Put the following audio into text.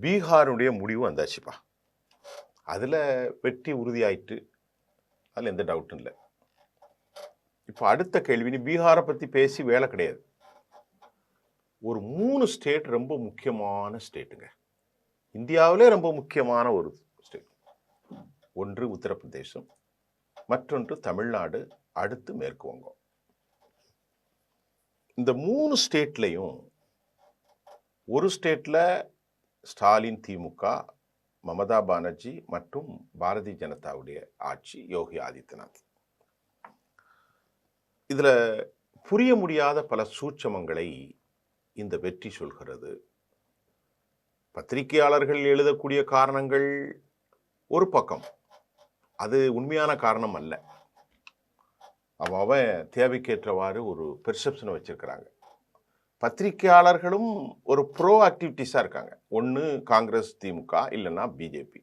பீகாருடைய முடிவு வந்தாச்சுப்பா. அதில் வெற்றி உறுதியாயிட்டு, அதில் எந்த டவுட்டும் இல்லை. இப்போ அடுத்த கேள்வி, நீ பீகாரை பற்றி பேசி வேலை கிடையாது. ஒரு 3 ஸ்டேட் ரொம்ப முக்கியமான ஸ்டேட்டுங்க. இந்தியாவிலே ரொம்ப முக்கியமான ஒரு ஸ்டேட். ஒன்று உத்தரப்பிரதேசம், மற்றொன்று தமிழ்நாடு, அடுத்து மேற்கு வங்கம். இந்த 3 ஸ்டேட்லையும் ஒரு ஸ்டேட்ல ஸ்டாலின் திமுக, மமதா பானர்ஜி மற்றும் பாரதிய ஜனதாவுடைய ஆட்சி, யோகி ஆதித்யநாத். இதுல புரிய முடியாத பல சூட்சமங்களை இந்த வெற்றி சொல்கிறது. பத்திரிகையாளர்கள் எழுதக்கூடிய காரணங்கள் ஒரு பக்கம், அது உண்மையான காரணம் அல்ல. அவன் தேவைக்கேற்றவாறு ஒரு பெர்செப்ஷனை வச்சிருக்கிறாங்க. பத்திரிகையாளர்களும் ஒரு ப்ரோ ஆக்டிவிட்டிஸாக இருக்காங்க. ஒன்று காங்கிரஸ், திமுக, இல்லைன்னா பிஜேபி.